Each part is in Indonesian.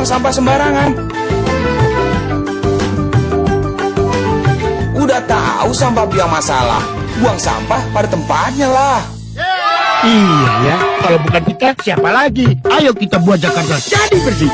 sampah sembarangan. Udah tahu sampah biang masalah, buang sampah pada tempatnya lah. Iya ya, kalau bukan kita siapa lagi? Ayo kita buat Jakarta jadi bersih.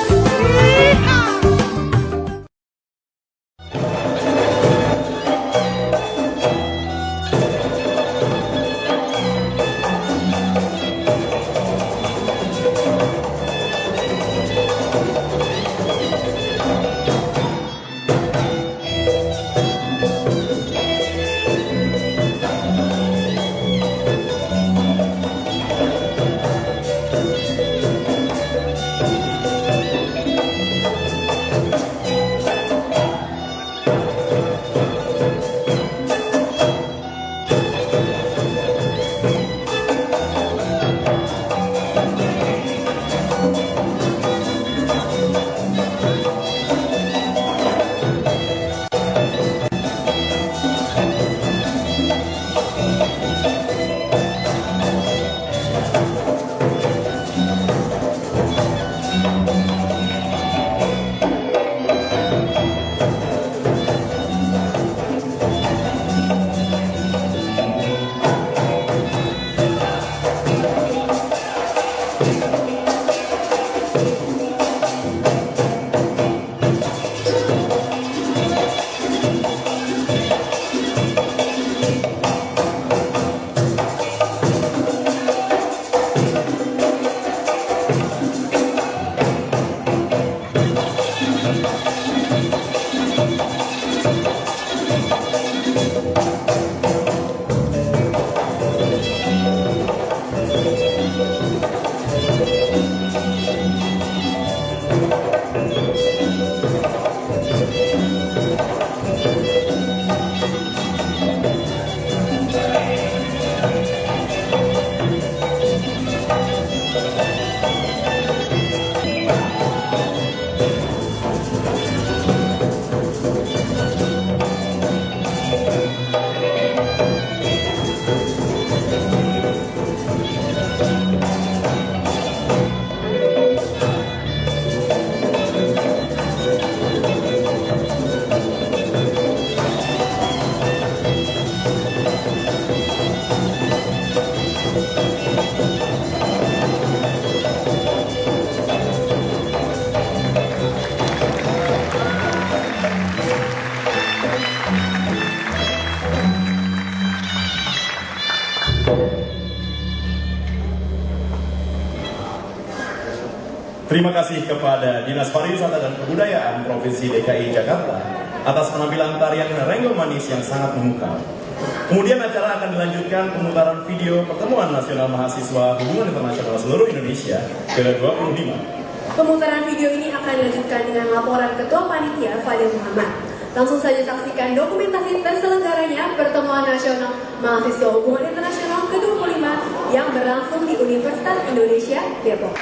Terima kasih kepada Dinas Pariwisata dan Kebudayaan Provinsi DKI Jakarta atas penampilan tarian Renggol Manis yang sangat memukau. Kemudian acara akan dilanjutkan pemutaran video Pertemuan Nasional Mahasiswa Hubungan Internasional Seluruh Indonesia ke-25. Pemutaran video ini akan dilanjutkan dengan laporan Ketua Panitia Fadil Muhammad. Langsung saja saksikan dokumentasi terselenggaranya Pertemuan Nasional Mahasiswa Hubungan Internasional ke-25 yang berlangsung di Universitas Indonesia, Depok.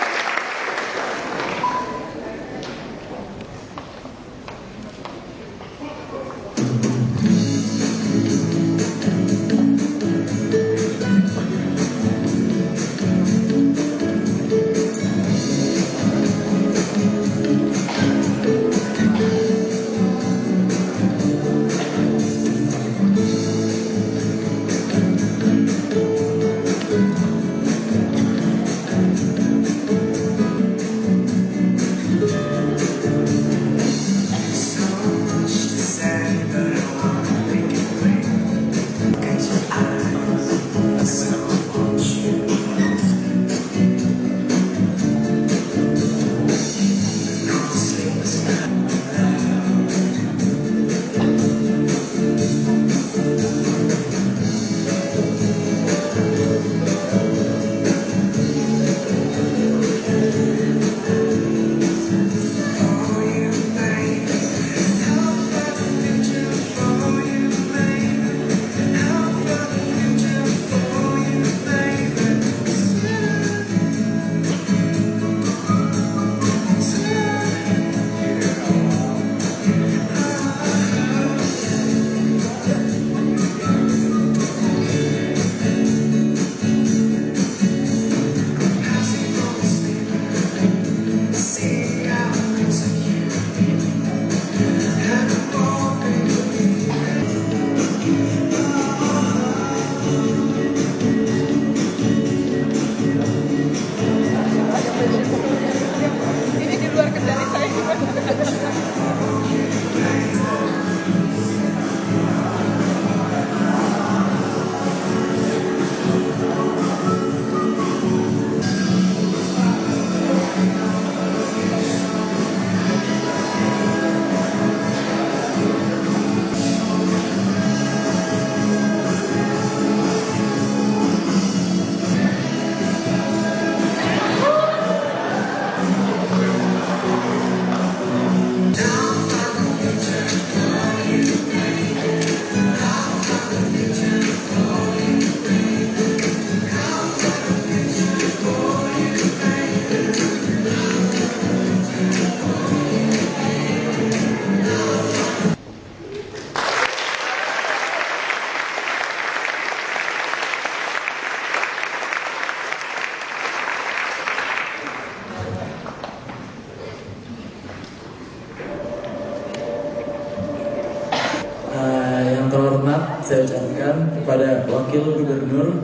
saya ucapkan kepada Wakil Gubernur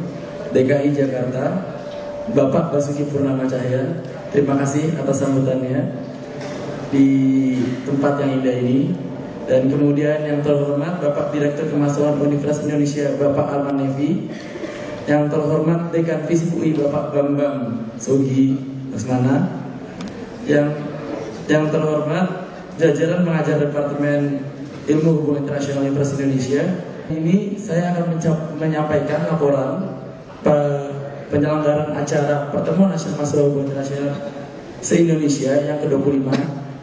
DKI Jakarta, Bapak Basuki Purnama Cahaya. Terima kasih atas sambutannya di tempat yang indah ini. Dan kemudian yang terhormat Bapak Direktur Kemahasiswaan Universitas Indonesia, Bapak Arman Nevi. Yang terhormat Dekan Fisip UI, Bapak Bambang Sugi Lesmana. Yang terhormat jajaran pengajar Departemen Ilmu Hubungan Internasional Universitas Indonesia. Ini saya akan menyampaikan laporan penyelenggaraan acara Pertemuan Nasional Mahasiswa Hubungan Internasional se-Indonesia yang ke-25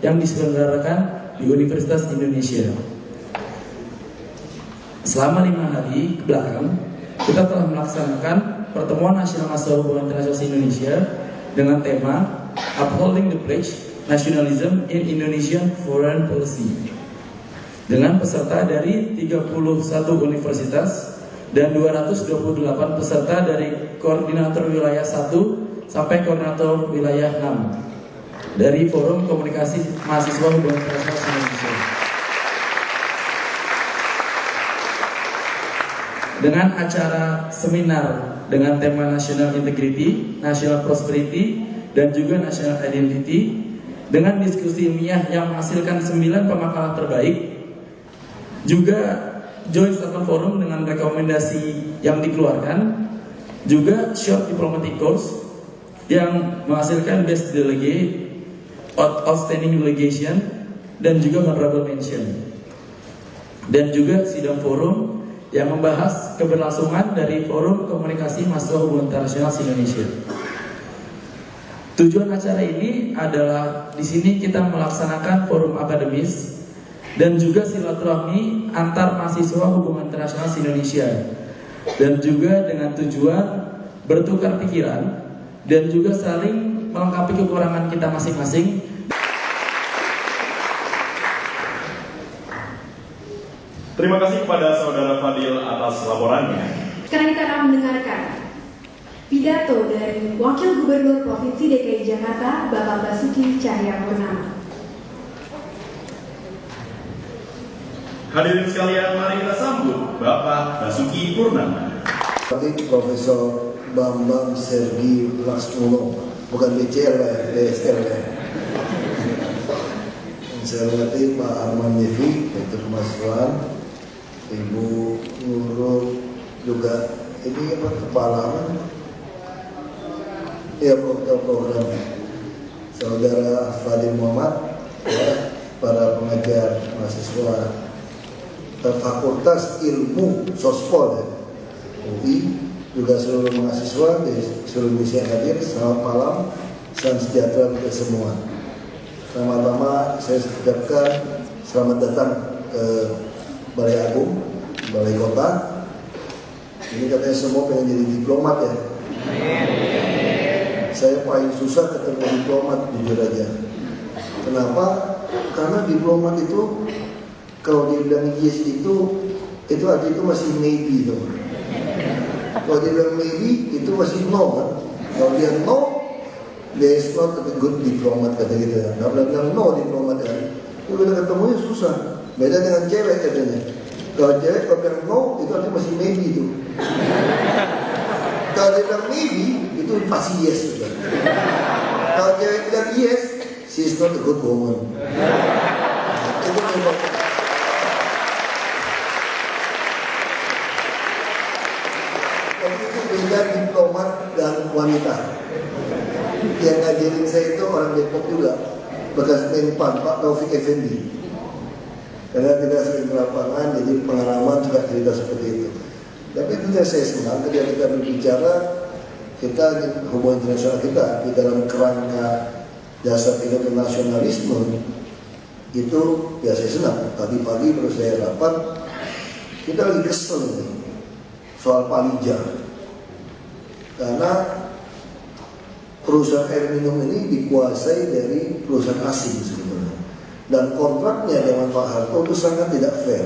yang diselenggarakan di Universitas Indonesia. Selama 5 hari kebelakang, kita telah melaksanakan Pertemuan Nasional Mahasiswa Hubungan Internasional se-Indonesia dengan tema Upholding the Pledge Nationalism in Indonesian Foreign Policy, dengan peserta dari 31 universitas dan 228 peserta dari koordinator wilayah 1 sampai koordinator wilayah 6 dari Forum Komunikasi Mahasiswa Hubungan Internasional Indonesia. Dengan acara seminar dengan tema National Integrity, National Prosperity, dan juga National Identity, dengan diskusi ilmiah yang menghasilkan 9 pemakalan terbaik, juga Joint Statement Forum dengan rekomendasi yang dikeluarkan, juga Short Diplomatic Course yang menghasilkan Best Delegate, Outstanding Delegation, dan juga Honorable Mention, dan juga Sidang Forum yang membahas keberlangsungan dari Forum Komunikasi Mahasiswa Hubungan Internasional Indonesia. Tujuan acara ini adalah di sini kita melaksanakan forum akademis dan juga silaturahmi antar mahasiswa hubungan internasional Indonesia, dan juga dengan tujuan bertukar pikiran dan juga saling melengkapi kekurangan kita masing-masing. Terima kasih kepada Saudara Fadil atas laporannya. Sekarang kita akan mendengarkan pidato dari Wakil Gubernur Provinsi DKI Jakarta, Bapak Basuki Cahayapurnama. Hadirin sekalian, mari kita sambut Bapak Basuki Purnama. Profesor Bambang Sergi Laksono, bukan BCL ya, BSL ya. Saya hormati Pak Arman Nevi, Direktur Kemahasiswaan, Ibu Nurul, juga ini apa, kepala apa? Ya, program. Saudara Fadil Muhammad, ya, para pengajar mahasiswa Fakultas Ilmu Sospol ya, UI, juga seluruh mahasiswa di seluruh Indonesia yang hadir. Selamat malam, salam sejahtera untuk semua. Pertama-tama saya ucapkan selamat datang ke Balai Agung, Balai Kota. Ini katanya semua pengen jadi diplomat ya. Saya paling susah ketemu diplomat, jujur aja. Kenapa? Karena diplomat itu kalau dia bilang yes itu artinya itu masih maybe tuh. Kalau dia bilang maybe itu masih no kan. Kalau dia no, there is not a good diplomat kata gitu ya. Kalau dia bilang no diplomat kan, itu kita ketemunya susah. Beda dengan cewek katanya. Kalau cewek kalau bilang no itu artinya masih maybe tuh. Kalau dia bilang maybe itu pasti yes juga. Kalau cewek bilang yes, she is not a good woman. Itu memang. Itu beda diplomat dan wanita. Yang ngajarin saya itu orang Depok juga, bekas Menpan Pak Taufik Effendi. Karena tidak sering ke lapangan, jadi pengalaman juga cerita seperti itu. Tapi itu saya senang ketika kita berbicara, kita hubungan internasional kita di dalam kerangka dasar pidato nasionalisme itu ya saya senang. Pagi-pagi baru saya rapat, kita lagi kesel nih soal Palija, karena perusahaan air minum ini dikuasai dari perusahaan asing sebenarnya, dan kontraknya dengan Pak Harto itu sangat tidak fair.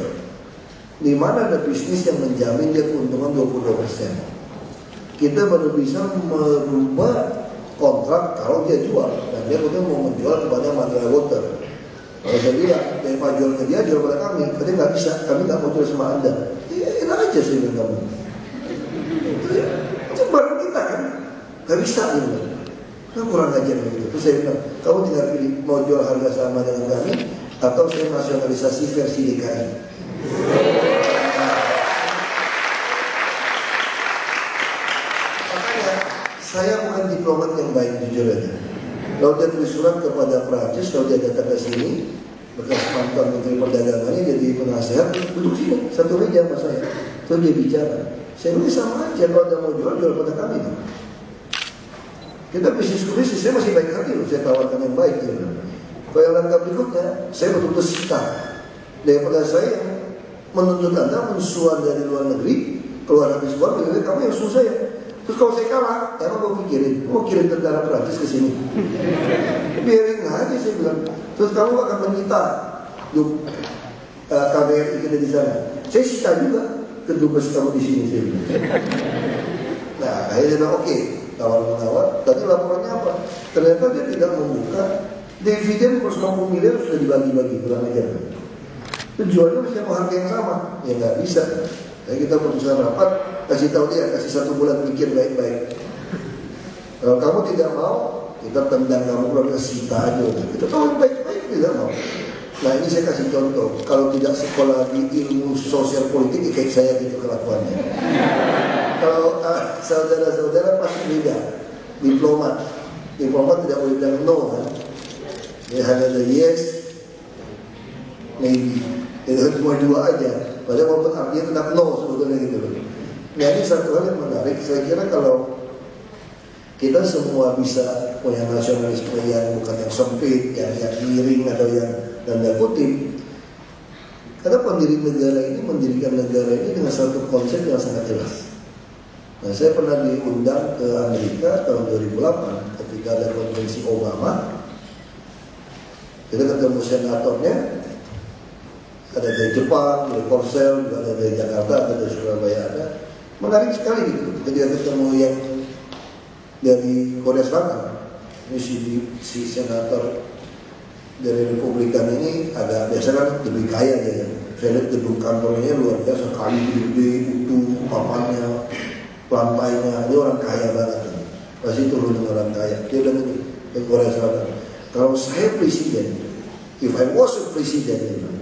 Di mana ada bisnis yang menjamin dia keuntungan 22%. Kita baru bisa merubah kontrak kalau dia jual, dan dia kemudian mau menjual kepada Mandra Water. Kalau saya bilang, Pak jual ke dia, jual pada kami. Katanya nggak bisa, kami nggak mau jual sama Anda. Ya enak aja saya bilang kamu. Itu barang kita kan, nggak bisa gitu. Kan kurang ajar gitu. Terus saya bilang, kamu tinggal pilih mau jual harga sama dengan kami, atau saya nasionalisasi versi DKI. Makanya saya bukan diplomat yang baik jujur aja. Kalau dia tulis surat kepada Prancis, kalau dia datang ke sini, bekas mantan Menteri Perdagangannya jadi penasehat, duduk sini satu meja sama saya. Terus dia bicara. Saya bilang sama aja, kalau dia mau jual pada kami. Kita bisnis ke bisnis, saya masih baik hati loh, saya tawarkan yang baik. Ya. Kalau yang langkah berikutnya, saya betul-betul sita. Daripada saya menuntut Anda mensuan dari luar negeri, keluar habis uang, kamu yang suruh saya. Terus kalau saya kalah, emang mau kirim tentara Perancis ke sini. Biarin aja saya bilang. Terus kamu akan menyita KBRI kita di sana. Saya sita juga kedubes kamu di sini saya bilang. Nah, akhirnya dia bilang oke, tawar-menawar. Tadi laporannya apa? Ternyata dia tidak membuka dividen 150 miliar sudah dibagi-bagi kurang ajar. Tujuannya bisa mau harga yang sama, ya nggak bisa. Jadi kita putuskan rapat, kasih tahu dia, kasih 1 bulan mikir baik-baik. Kalau kamu tidak mau, kita tendang kamu keluar sita aja. Kita tahu baik-baik tidak mau. Nah ini saya kasih contoh. Kalau tidak sekolah di ilmu sosial politik, kayak saya gitu kelakuannya. Kalau saudara-saudara pasti beda. Diplomat tidak boleh bilang no kan. Ya hanya ada yes, maybe. Itu cuma 2 aja. Padahal walaupun artinya tetap no sebetulnya gitu loh. Nah ini satu hal yang menarik. Saya kira kalau kita semua bisa punya nasionalisme yang bukan yang sempit, yang miring atau yang tanda kutip. Karena pendiri negara ini mendirikan negara ini dengan satu konsep yang sangat jelas. Nah saya pernah diundang ke Amerika tahun 2008 ketika ada konvensi Obama. Kita ketemu senatornya. Ada dari Jepang, dari Korsel, juga ada dari Jakarta, ada dari Surabaya, ada. Menarik sekali gitu. Ketika ketemu yang dari Korea Selatan, ini si senator dari Republikan ini agak biasa kan lebih kaya dia. Saya lihat gedung kantornya luar biasa, kali gede, utuh, papannya, lantainya, dia orang kaya banget. Pasti turun dengan orang kaya. Dia bilang ini ke Korea Selatan. Kalau saya presiden, if I was a president,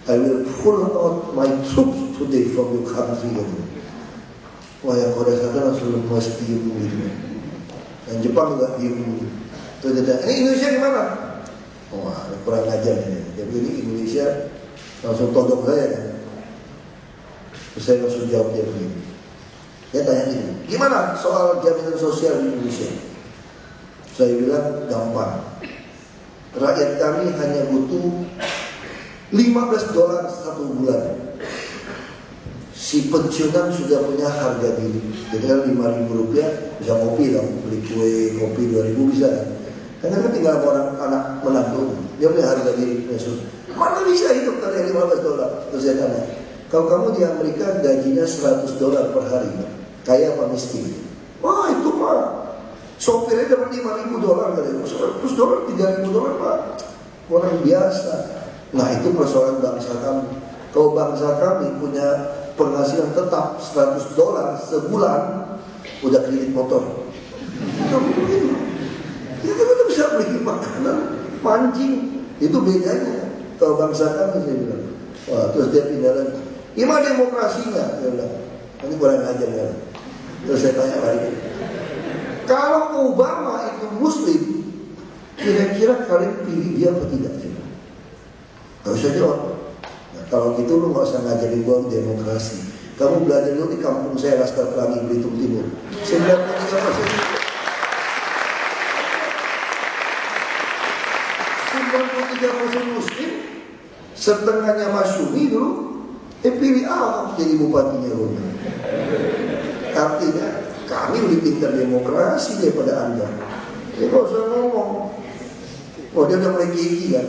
I will pull out my troops today from your country. Wah yang Korea Selatan langsung lemas diem gitu. Yang Jepang juga diem. Terus dia ini Indonesia gimana? Wah kurang ajar ini. Jadi ini Indonesia langsung todok saya kan. Terus saya langsung jawab dia begini. Dia tanya ini, gimana soal jaminan sosial di Indonesia? Saya bilang gampang. Rakyat kami hanya butuh $15 1 bulan. Si pensiunan sudah punya harga diri. Jadi kan Rp5.000 bisa ngopi dong, beli kue kopi 2.000 bisa kan? Karena kan tinggal orang anak menantu, dia punya harga diri. Mana bisa hidup dari $15? Terus saya tanya, kalau kamu di Amerika gajinya $100 per hari, kaya apa miskin? Wah itu mah sopirnya dapat $5.000 katanya, $100 $3.000 Pak, orang biasa. Nah itu persoalan bangsa kami. Kalau bangsa kami punya penghasilan tetap $100 sebulan, udah kredit motor. Kita bisa beli makanan, mancing. Itu bedanya. Kalau bangsa kami saya bilang. Wah terus dia pindah lagi. Gimana demokrasinya? Dia bilang. Ini kurang ajar kan. Terus saya tanya lagi. Kalau Obama itu Muslim, kira-kira kalian pilih dia atau tidak? Gak usah jawab. Nah, kalau gitu lu gak usah ngajarin gua demokrasi. Kamu belajar dulu di kampung saya Laskar Pelangi Belitung Timur. 93% Muslim, setengahnya Masyumi dulu. Pilih Ahok jadi bupatinya lu. Artinya kami lebih pintar demokrasi daripada Anda. Ya gak usah ngomong. Oh dia udah mulai gigi kan.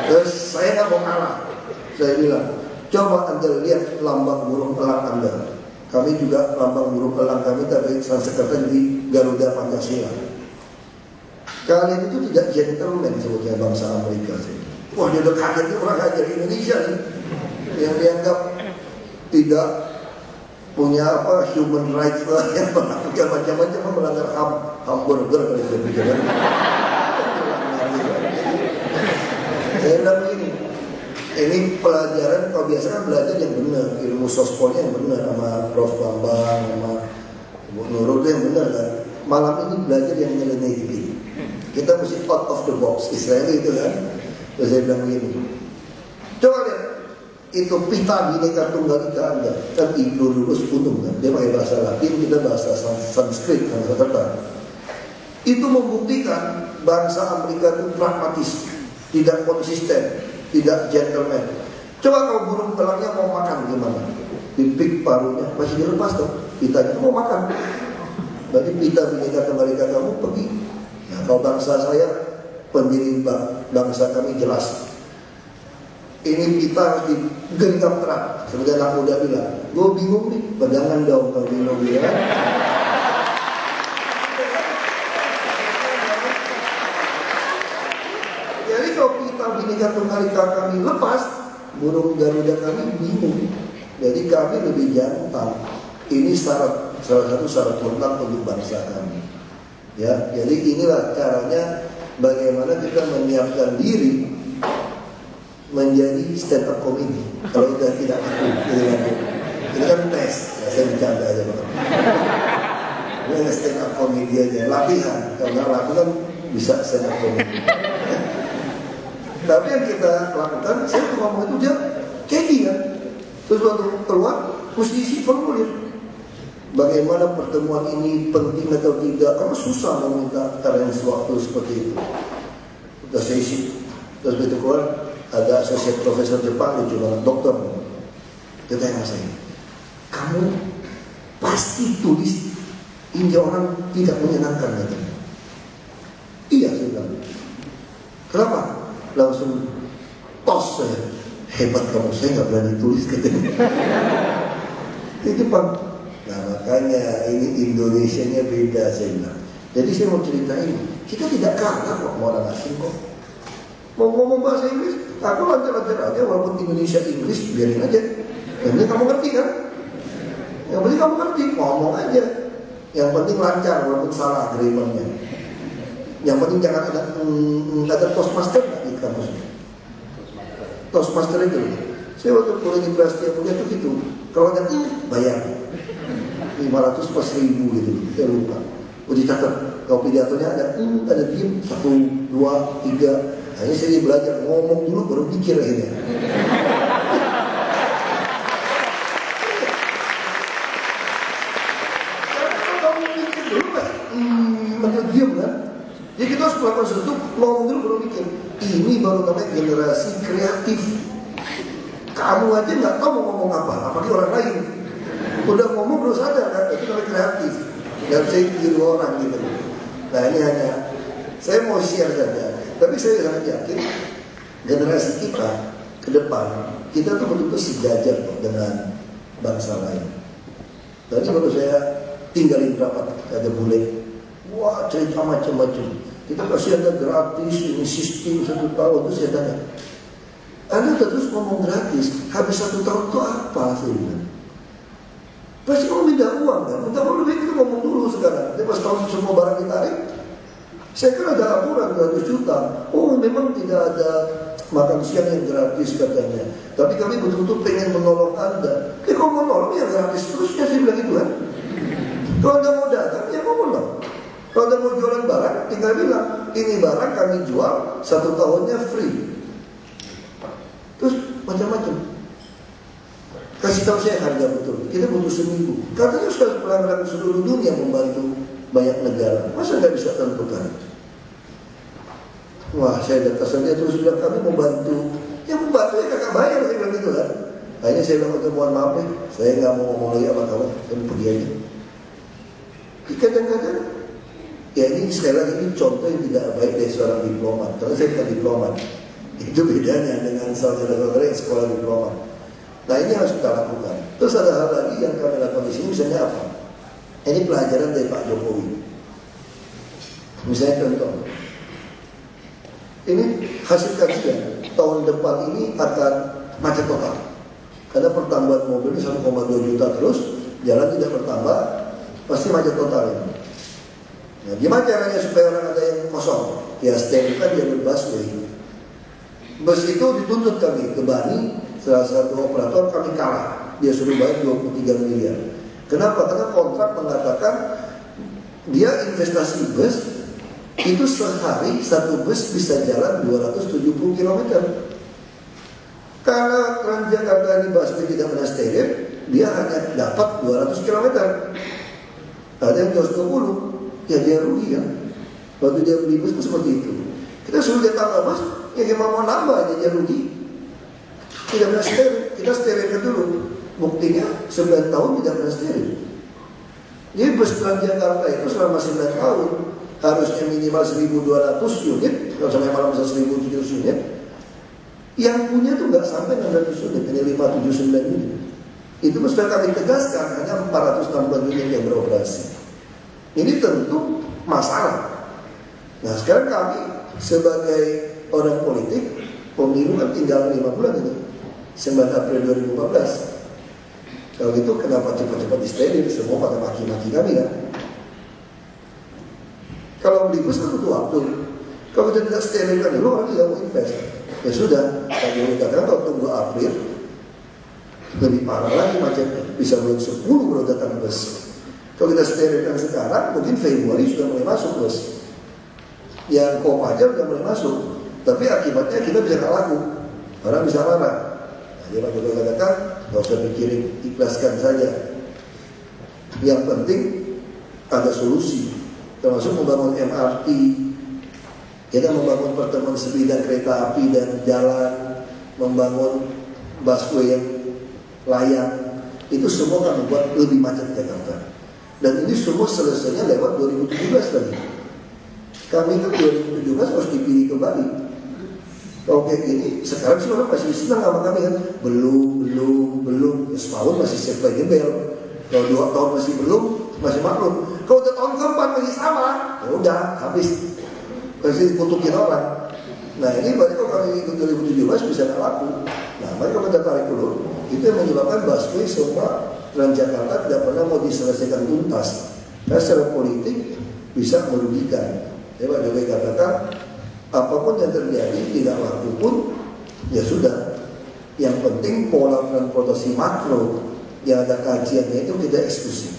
Terus saya nggak mau kalah. Saya bilang, coba Anda lihat lambang burung elang Anda. Kami juga lambang burung elang kami tapi Sanskerta di Garuda Pancasila. Kalian itu tidak gentleman sebetulnya bangsa Amerika sih. Wah, dia udah kaget nih orang ajar Indonesia nih, yang dianggap tidak punya human rights lah, yang melakukan macam-macam, melanggar hamburger kalau saya pikir. Saya bilang ini pelajaran, kalau biasa kan belajar yang benar, ilmu sospolnya yang benar, sama Prof. Bambang, sama Bu Nurul itu yang benar kan. Malam ini belajar yang nyeleneh dikit. Kita mesti out of the box, Israeli itu kan. Terus saya bilang begini, coba lihat, itu pita Bhinneka Tunggal Ika Anda, kan Ibnu lulus untung kan, dia pakai bahasa Latin, kita bahasa Sanskrit, itu membuktikan bangsa Amerika itu pragmatis, tidak konsisten, tidak gentleman. Coba kalau burung pelangnya mau makan gimana? Dipik paruhnya, masih dilepas dong, pitanya mau makan. Berarti pita Bhinneka Tunggal Ika kamu pergi. Nah, kalau bangsa saya, pendiri bangsa kami jelas. Ini kita harus digenggam terang. Seperti anak muda bilang, gue bingung nih, pegangan dong kalau bingung ya. Jadi kalau kita Bhinneka Tunggal Ika kami lepas, burung Garuda kami bingung. Jadi kami lebih jantan. Ini salah satu syarat mutlak untuk bangsa kami. Ya, jadi inilah caranya bagaimana kita menyiapkan diri menjadi stand up comedy. Kalau kita tidak aku, ini kan tes. Ya, saya bercanda aja Pak. Ini stand up comedy aja, latihan. Kalau nggak latihan bisa stand up comedy. Tapi yang kita lakukan, saya ngomong itu dia kayak gini kan. Terus waktu keluar, mesti isi formulir. Bagaimana pertemuan ini penting atau tidak? Karena susah meminta arrange waktu seperti itu. Udah saya isi. Terus begitu keluar, ada asosiat profesor Jepang, lucu banget, dokter. Dia tanya saya, kamu pasti tulis hingga orang tidak menyenangkan katanya. Iya, saya bilang. Kenapa? Langsung tos saya. Hebat kamu, saya nggak berani tulis katanya. Di Jepang. Nah makanya ini Indonesianya beda saya bilang. Jadi saya mau cerita ini, kita tidak kalah kok sama orang asing kok. Mau ngomong bahasa Inggris, aku lancar-lancar aja walaupun Indonesia Inggris, biarin aja. Yang penting kamu ngerti kan? Yang penting kamu ngerti, ngomong aja. Yang penting lancar walaupun salah agreementnya. Yang penting jangan ada Toastmaster nggak di kamusnya. Toastmaster itu. Saya waktu kuliah di Prasetya Mulia itu gitu. Kalau ada bayar 500 pas 1000 gitu. Saya lupa. Udah catat. Kalau pidatonya ada diem 1, 2, 3. Akhirnya saya belajar ngomong dulu baru pikir akhirnya. Karena kalau mikir dulu kan, ada diem kan. Jadi kita harus melakukan sesuatu, ngomong dulu baru mikir. Ini baru namanya generasi kreatif. Kamu aja nggak tahu mau ngomong apa, apalagi orang lain. Udah ngomong belum sadar kan, itu namanya kreatif. Nggak bisa tiru orang gitu. Nah ini hanya saya mau share saja. Tapi saya sangat yakin generasi kita ke depan kita tuh betul-betul sejajar dengan bangsa lain. Tadi baru saya tinggalin rapat ada bule, wah cerita macam-macam. Kita kasih ada gratis ini sistem 1 tahun. Terus saya tanya, Anda terus ngomong gratis, habis 1 tahun itu apa? Saya bilang, pasti kamu minta uang kan? Minta uang lebih kita ngomong dulu sekarang. Tapi pas tahun semua barang ditarik, saya kan ada laporan 200 juta. Oh memang tidak ada makan siang yang gratis katanya. Tapi kami betul-betul pengen menolong Anda. Kalau mau nolong ya gratis terus, saya bilang gitu kan. Kalau Anda mau datang ya mau nolong. Kalau Anda mau jualan barang, tinggal bilang ini barang kami jual 1 tahunnya free. Terus macam-macam. Kasih tahu saya harga betul. Kita butuh seminggu. Katanya sudah pelanggan seluruh dunia membantu banyak negara. Masa nggak bisa tentukan? Wah, saya datang saja terus bilang kami membantu. Ya membantu ya kakak bayar, saya bilang gitu kan. Akhirnya saya bilang mohon maaf nih, saya nggak mau ngomong lagi sama kamu, saya pergi aja. Kadang-kadang, ya ini sekali lagi ini contoh yang tidak baik dari seorang diplomat. Karena saya bukan diplomat. Itu bedanya dengan saudara-saudara yang sekolah diplomat. Nah ini harus kita lakukan. Terus ada hal lagi yang kami lakukan di sini, misalnya apa? Ini pelajaran dari Pak Jokowi. Misalnya contoh, Ini hasil kajian, tahun depan ini akan macet total. Karena pertambahan mobil ini 1,2 juta terus, jalan tidak bertambah, pasti macet total ini. Nah, gimana caranya supaya orang ada yang kosong? Ya stempelkan dia busway. Bus itu dituntut kami ke Bani, salah satu operator kami kalah. Dia suruh bayar 23 miliar. Kenapa? Karena kontrak mengatakan dia investasi bus itu sehari satu bus bisa jalan 270 km. Karena Transjakarta ini busway tidak pernah steril, dia hanya dapat 200 km. Ada yang 220, ya dia rugi kan. Waktu dia beli bus seperti itu. Kita suruh dia tambah bus, ya dia mau nambah aja dia rugi. Tidak pernah steril, kita sterilkan dulu. Buktinya 9 tahun tidak pernah steril. Jadi bus Transjakarta itu selama 9 tahun harusnya minimal 1.200 unit, kalau sampai malam bisa 1.700 unit. Yang punya tuh nggak sampai 600 unit, hanya 579 unit. Itu sudah kami tegaskan, hanya 460 unit yang beroperasi. Ini tentu masalah. Nah sekarang kami sebagai orang politik, pemilu kan tinggal 5 bulan ini, 9 April 2014. Kalau gitu kenapa cepat-cepat disteril? Semua pada maki-maki kami kan. Kalau beli bus kan butuh waktu. Kalau kita tidak sterilkan dulu, orang tidak mau invest. Ya sudah, kami katakan kalau tunggu April lebih parah lagi macetnya. Bisa belum 10 baru datang bus. Kalau kita sterilkan sekarang, mungkin Februari sudah mulai masuk bus. Yang Kopaja sudah mulai masuk. Tapi akibatnya kita bisa nggak laku. Orang bisa marah. Jadi Pak Jokowi katakan, nggak usah pikirin, ikhlaskan saja. Yang penting ada solusi, termasuk membangun MRT, kita membangun pertemuan sebidang kereta api dan jalan, membangun busway yang layak. Itu semua kan membuat lebih macet Jakarta. Dan ini semua selesainya lewat 2017 tadi. Kami kan 2017 harus dipilih kembali. Oke ini sekarang sih orang masih senang sama kami kan. Belum ya, setahun masih siap jebel. Kalau 2 tahun masih belum, masih maklum. Kalau udah tahun keempat masih sama, ya udah habis. Pasti kutukin orang. Nah ini berarti kalau kami ikut 2017 bisa nggak laku. Nah mari kita tarik dulu. Itu yang menyebabkan busway semua Transjakarta tidak pernah mau diselesaikan tuntas. Karena secara politik bisa merugikan. Jadi Pak Jokowi katakan, apapun yang terjadi tidak laku pun ya sudah. Yang penting pola transportasi makro yang ada kajiannya itu tidak eksklusif.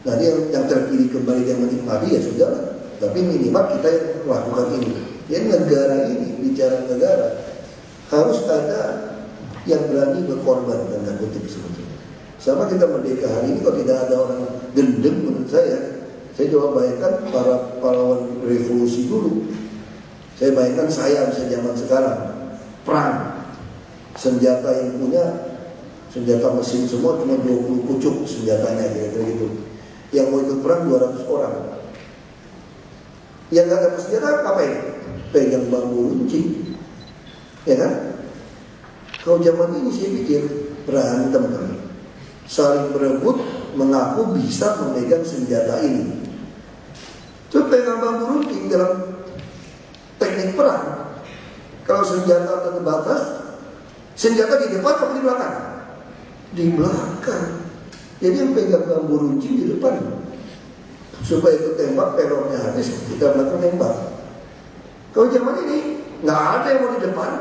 Nah yang terpilih kembali dan menikmati ya sudah. Tapi minimal kita yang melakukan ini. Ya negara ini bicara negara harus ada yang berani berkorban tanda kutip sebetulnya. Sama kita merdeka hari ini kalau tidak ada orang gendeng menurut saya coba bayangkan para pahlawan revolusi dulu. Saya bayangkan saya bisa zaman sekarang perang. Senjata yang punya senjata mesin semua cuma 20 pucuk senjatanya kira-kira gitu. Yang mau ikut perang 200 orang. Yang gak dapat senjata ngapain? Pegang bambu runcing. Ya kan? Kalau zaman ini saya pikir berantem kami. Saling berebut mengaku bisa memegang senjata ini. Coba pegang bambu runcing dalam teknik perang. Kalau senjata terbatas, senjata di depan atau di belakang? Di belakang. Jadi yang pegang bambu runcing di depan. Supaya itu tembak, pelornya habis, kita belakang tembak. Kalau zaman ini nggak ada yang mau di depan,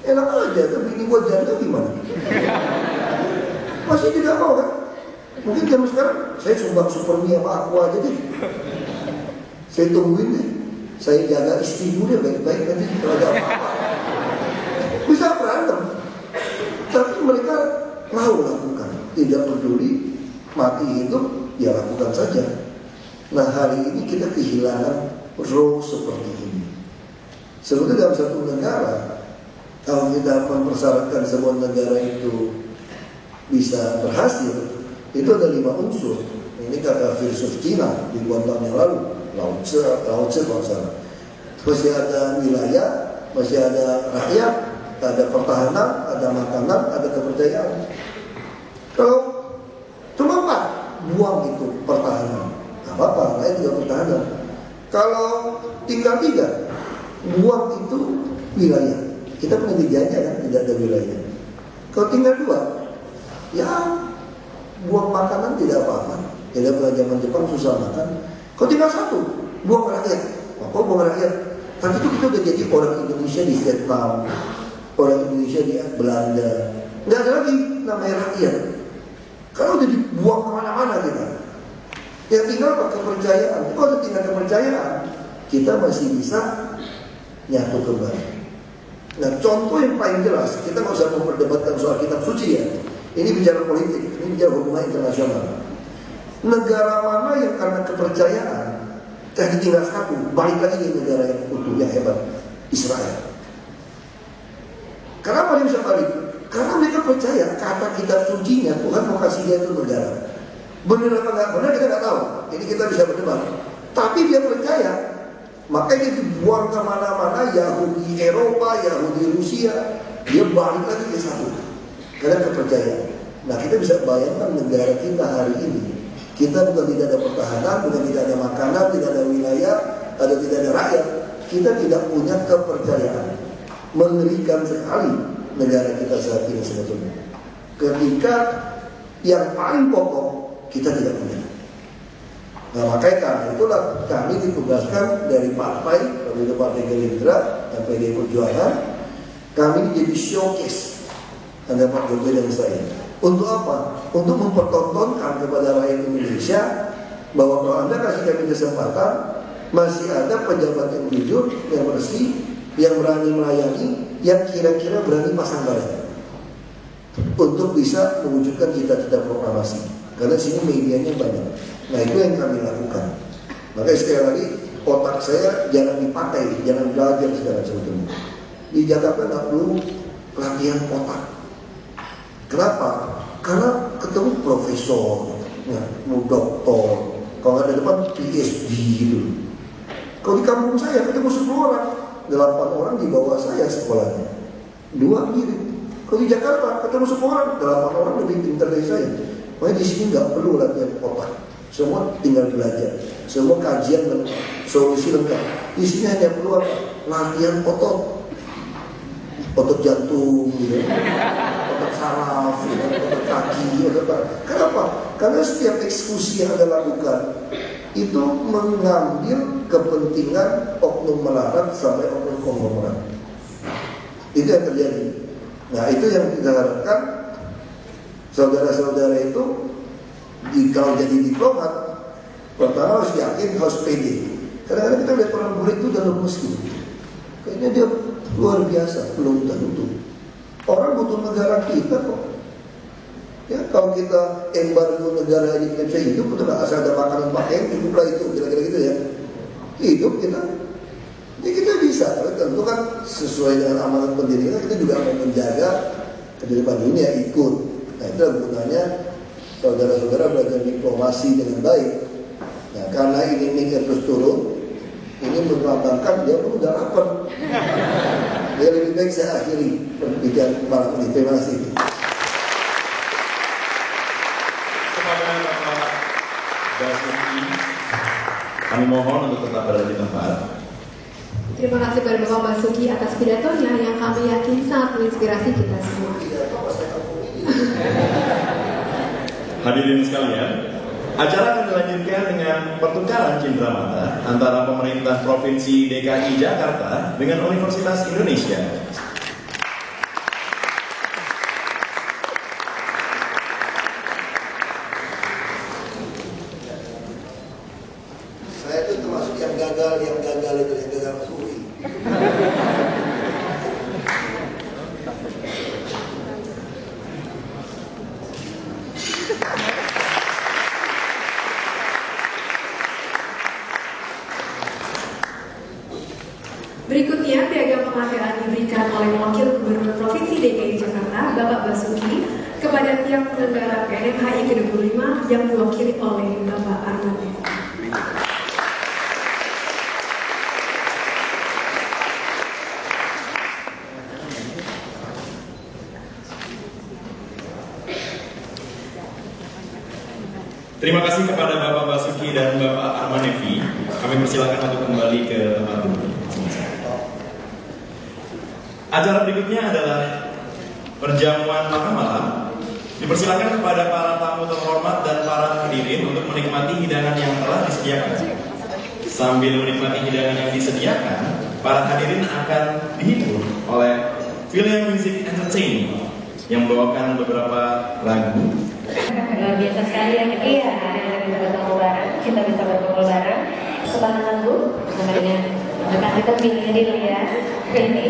enak aja. Tapi ini buat janda gimana? Masih tidak mau kan? Mungkin zaman sekarang saya sumbang supermi sama aku aja deh. Saya tungguin deh. Saya jaga istrimu deh baik-baik nanti kalau ada apa-apa. Bisa berantem. Tapi mereka mau lakukan. Tidak peduli mati hidup, ya lakukan saja. Nah hari ini kita kehilangan role seperti ini. Sebetulnya dalam satu negara, kalau kita mempersyaratkan semua negara itu bisa berhasil, itu ada 5 unsur. Ini kata filsuf Cina ribuan tahun yang lalu, Lao Tzu kalau salah. Masih ada wilayah, masih ada rakyat, ada pertahanan, ada makanan, ada kepercayaan. Kalau cuma 4, buang itu pertahanan. Apa-apa, lain juga pertahanan. Kalau tinggal 3, Buang itu wilayah. Kita pernah dijajah kan, tidak ada wilayah. Kalau tinggal 2, ya buang makanan tidak apa-apa. Tidak pernah zaman Jepang susah makan. Kalau tinggal 1, buang rakyat. Apa buang rakyat? Tapi itu kita udah jadi orang Indonesia di Vietnam, orang Indonesia di Belanda. Nggak ada lagi namanya rakyat. Karena udah dibuang kemana-mana kita. Yang tinggal apa? Kepercayaan. Kalau ada tinggal kepercayaan, kita masih bisa nyatu kembali. Nah, contoh yang paling jelas, kita nggak usah memperdebatkan soal kitab suci ya. Ini bicara politik, ini bicara hubungan internasional. Negara mana yang karena kepercayaan tadi tinggal 1, balik lagi di negara yang utuh, yang hebat, Israel. Kenapa dia bisa balik? Karena mereka percaya kata kitab sucinya Tuhan mau kasih dia itu negara. Benar apa nggak benar kita nggak tahu. Ini kita bisa berdebat. Tapi dia percaya, makanya dia dibuang kemana-mana, Yahudi Eropa, Yahudi Rusia, dia balik lagi ke 1 karena kepercayaan. Nah, kita bisa bayangkan negara kita hari ini. Kita bukan tidak ada pertahanan, bukan tidak ada makanan, tidak ada wilayah, ada tidak ada rakyat. Kita tidak punya kepercayaan. Mengerikan sekali negara kita saat ini sebetulnya. Ketika yang paling pokok kita tidak punya. Nah, makanya karena itulah kami ditugaskan dari partai, dari Partai Gerindra dan PDI Perjuangan, kami jadi showcase ada Pak Jokowi dan saya. Untuk apa? Untuk mempertontonkan kepada rakyat Indonesia bahwa kalau Anda kasih kami kesempatan, masih ada pejabat yang jujur, yang bersih, yang berani melayani, yang kira-kira berani pasang badan untuk bisa mewujudkan cita-cita proklamasi. Karena sini medianya banyak. Nah, itu yang kami lakukan. Makanya sekali lagi, otak saya jangan dipakai, jangan belajar sekarang sebetulnya. Di Jakarta nggak perlu latihan otak. Kenapa? Karena ketemu profesor, ya, doktor, kalau ada depan PhD gitu. Kalau di kampung saya ketemu 10 orang, 8 orang di bawah saya sekolahnya, 2 mirip. Kalau di Jakarta ketemu 10 orang, 8 orang lebih pintar dari saya. Makanya di sini nggak perlu latihan otak, semua tinggal belajar, semua kajian dan solusi lengkap. Di sini hanya perlu latihan otot, otot jantung, gitu, otot saraf, gitu, otot kaki, otot apa. Kenapa? Karena setiap eksekusi yang Anda lakukan itu mengambil kepentingan oknum melarat sampai oknum konglomerat. Itu yang terjadi. Nah, itu yang kita harapkan saudara-saudara itu kalau jadi diplomat, pertama harus yakin, harus pede. Kadang-kadang kita lihat orang murid itu udah lemes gitu. Kayaknya dia luar biasa, belum tentu. Orang butuh negara kita kok. Ya, kalau kita embargo negara ini kita bisa hidup, betul nggak? Asal ada makanan pakaian, hiduplah itu, kira-kira gitu ya. Hidup kita, ya kita bisa. Tentu kan sesuai dengan amanat pendirian, kita juga mau menjaga kehidupan dunia ikut. Nah, itu gunanya saudara-saudara belajar diplomasi dengan baik. Nah, karena ini mikir terus turun, ini melambangkan dia pun udah lapar. Dia lebih baik saya akhiri perbicaraan malam ini. Terima kasih. Kepada Bapak Basuki, kami mohon untuk tetap berada di tempat. Terima kasih kepada Bapak Basuki atas pidatonya yang kami yakin sangat menginspirasi kita semua. Hadirin sekalian, acara akan dilanjutkan dengan pertukaran cindramata antara pemerintah Provinsi DKI Jakarta dengan Universitas Indonesia. Saya itu termasuk yang gagal itu yang gagal suri. Berikutnya, piagam penghargaan diberikan oleh Wakil Gubernur Provinsi DKI Jakarta, Bapak Basuki, kepada tiap penyelenggara PNMHI ke-25 yang diwakili oleh Bapak Arman. Terima kasih kepada Bapak Basuki dan Bapak Arman Evi. Kami persilakan untuk kembali ke tempat duduk. Acara berikutnya adalah perjamuan makan malam. Dipersilakan kepada para tamu terhormat dan para hadirin untuk menikmati hidangan yang telah disediakan. Sambil menikmati hidangan yang disediakan, para hadirin akan dihibur oleh William Music Entertainment yang membawakan beberapa lagu. Luar biasa sekali ya kita bisa bertemu bareng, kita bisa bertemu bareng. Sebagai lagu, sebenarnya akan kita pilih dulu ya. Ini.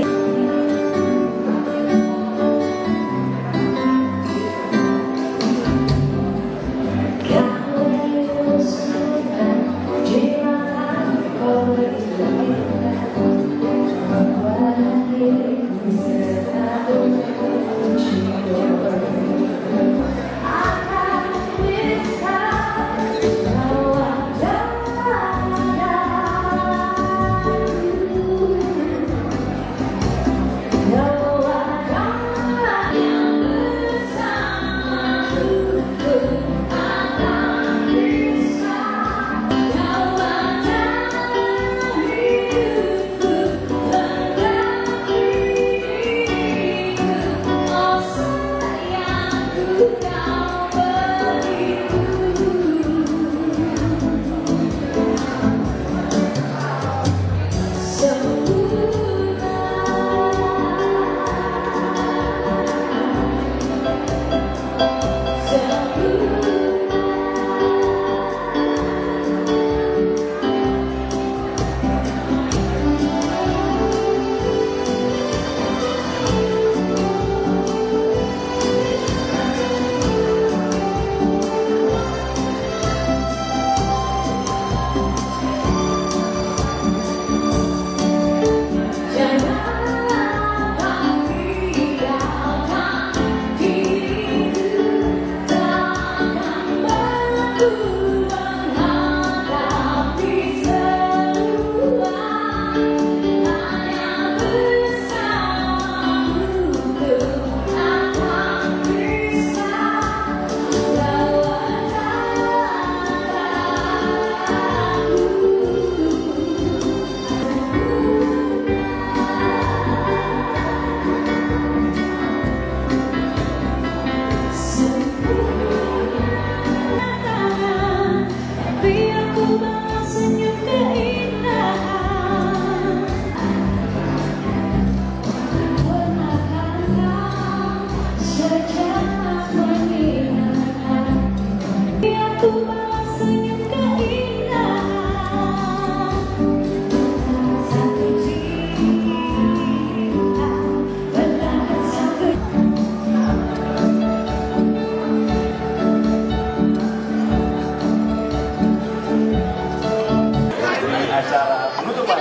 Acara penutupan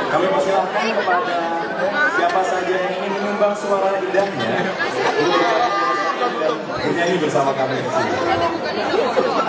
kami persilahkan kepada siapa saja yang ingin menyumbang suara indahnya untuk bernyanyi bersama kami di sini.